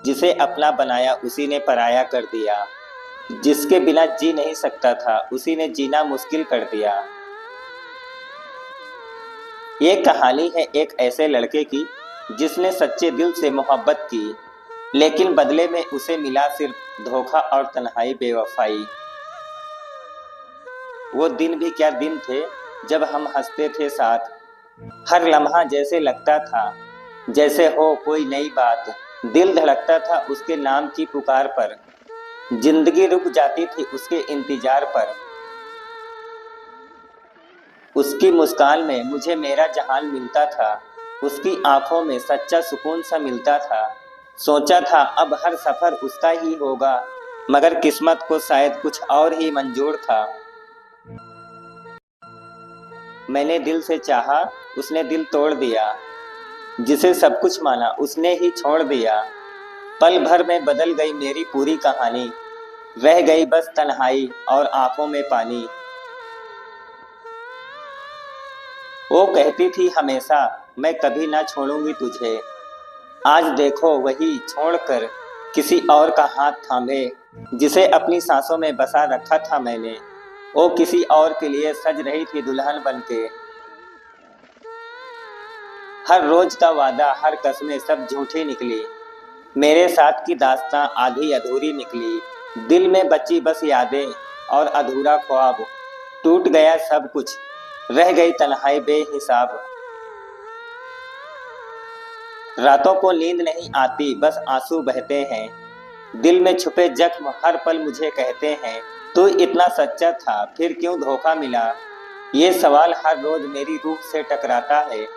जिसे अपना बनाया उसी ने पराया कर दिया। जिसके बिना जी नहीं सकता था उसी ने जीना मुश्किल कर दिया। ये कहानी है एक ऐसे लड़के की जिसने सच्चे दिल से मोहब्बत की, लेकिन बदले में उसे मिला सिर्फ धोखा और तन्हाई, बेवफाई। वो दिन भी क्या दिन थे जब हम हंसते थे साथ। हर लम्हा जैसे लगता था जैसे हो कोई नई बात। दिल धड़कता था उसके नाम की पुकार पर, जिंदगी रुक जाती थी उसके इंतजार पर। उसकी मुस्कान में मुझे मेरा जहान मिलता था, उसकी आंखों में सच्चा सुकून सा मिलता था। सोचा था अब हर सफर उसका ही होगा, मगर किस्मत को शायद कुछ और ही मंजूर था। मैंने दिल से चाहा, उसने दिल तोड़ दिया। जिसे सब कुछ माना उसने ही छोड़ दिया। पल भर में बदल गई मेरी पूरी कहानी, रह गई बस तन्हाई और आंखों में पानी। वो कहती थी हमेशा मैं कभी ना छोड़ूंगी तुझे। आज देखो वही छोड़कर किसी और का हाथ थामे। जिसे अपनी सांसों में बसा रखा था मैंने, वो किसी और के लिए सज रही थी दुल्हन बनके। हर रोज का वादा, हर कसमें सब झूठी निकली। मेरे साथ की दास्तां आधी अधूरी निकली। दिल में बची बस यादें और अधूरा ख्वाब। टूट गया सब कुछ, रह गई तन्हाई बेहिसाब। रातों को नींद नहीं आती बस आंसू बहते हैं। दिल में छुपे जख्म हर पल मुझे कहते हैं, तू इतना सच्चा था फिर क्यों धोखा मिला। ये सवाल हर रोज मेरी रूह से टकराता है।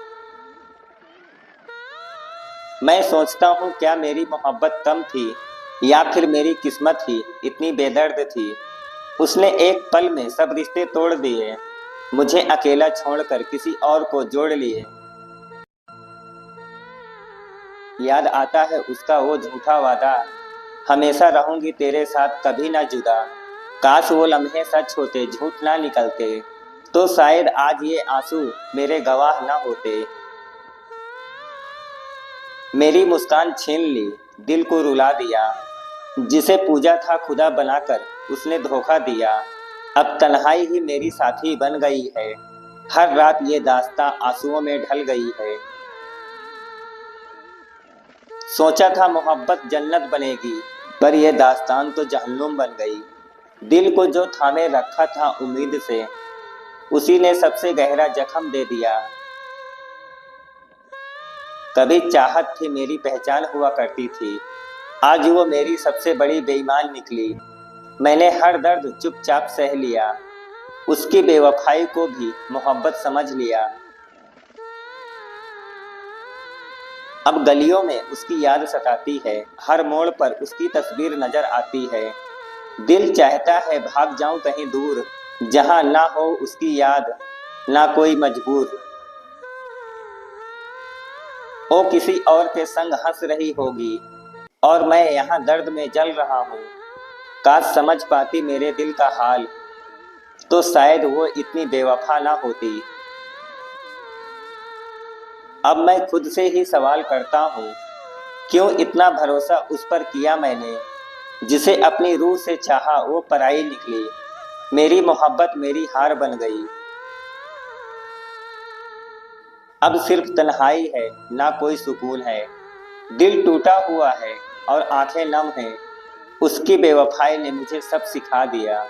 मैं सोचता हूँ क्या मेरी मोहब्बत कम थी, या फिर मेरी किस्मत ही इतनी बेदर्द थी। उसने एक पल में सब रिश्ते तोड़ दिए, मुझे अकेला छोड़कर किसी और को जोड़ लिए। याद आता है उसका वो झूठा वादा, हमेशा रहूंगी तेरे साथ कभी ना जुदा। काश वो लम्हे सच होते, झूठ ना निकलते, तो शायद आज ये आंसू मेरे गवाह ना होते। मेरी मुस्कान छीन ली, दिल को रुला दिया। जिसे पूजा था खुदा बनाकर उसने धोखा दिया। अब तन्हाई ही मेरी साथी बन गई है, हर रात ये दास्तां आंसुओं में ढल गई है। सोचा था मोहब्बत जन्नत बनेगी, पर यह दास्तान तो जहन्नुम बन गई। दिल को जो थामे रखा था उम्मीद से, उसी ने सबसे गहरा जख्म दे दिया। कभी चाहत थी मेरी पहचान हुआ करती थी, आज वो मेरी सबसे बड़ी बेईमान निकली। मैंने हर दर्द चुपचाप सह लिया, उसकी बेवफाई को भी मोहब्बत समझ लिया। अब गलियों में उसकी याद सताती है, हर मोड़ पर उसकी तस्वीर नजर आती है। दिल चाहता है भाग जाऊं कहीं दूर, जहां ना हो उसकी याद, ना कोई मजबूर। वो किसी और के संग हंस रही होगी और मैं यहाँ दर्द में जल रहा हूँ। काश समझ पाती मेरे दिल का हाल, तो शायद वो इतनी बेवफा ना होती। अब मैं खुद से ही सवाल करता हूँ, क्यों इतना भरोसा उस पर किया मैंने। जिसे अपनी रूह से चाहा वो पराई निकली, मेरी मोहब्बत मेरी हार बन गई। अब सिर्फ तन्हाई है, ना कोई सुकून है। दिल टूटा हुआ है और आंखें नम हैं। उसकी बेवफाई ने मुझे सब सिखा दिया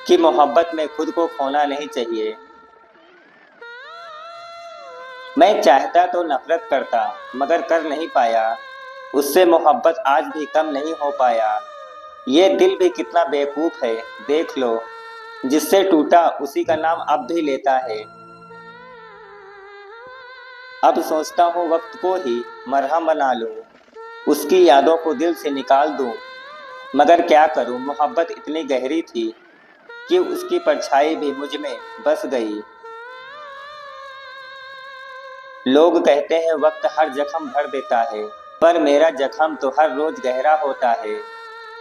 कि मोहब्बत में खुद को खोना नहीं चाहिए। मैं चाहता तो नफरत करता, मगर कर नहीं पाया। उससे मोहब्बत आज भी कम नहीं हो पाया। ये दिल भी कितना बेवकूफ है, देख लो। जिससे टूटा उसी का नाम अब भी लेता है। अब सोचता हूँ वक्त को ही मरहम बना लूं, उसकी यादों को दिल से निकाल दूं। मगर क्या करूं, मोहब्बत इतनी गहरी थी कि उसकी परछाई भी मुझ में बस गई। लोग कहते हैं वक्त हर जख्म भर देता है, पर मेरा जख्म तो हर रोज गहरा होता है।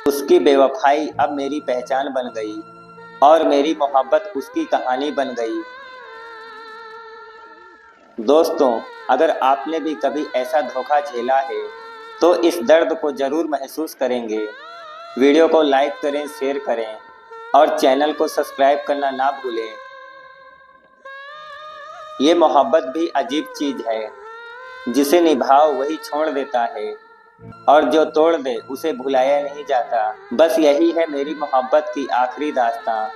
उसकी बेवफाई अब मेरी पहचान बन गई और मेरी मोहब्बत उसकी कहानी बन गई। दोस्तों, अगर आपने भी कभी ऐसा धोखा झेला है तो इस दर्द को जरूर महसूस करेंगे। वीडियो को लाइक करें, शेयर करें और चैनल को सब्सक्राइब करना ना भूलें। ये मोहब्बत भी अजीब चीज है, जिसे निभाओ वही छोड़ देता है और जो तोड़ दे उसे भुलाया नहीं जाता। बस यही है मेरी मोहब्बत की आखिरी दास्तां।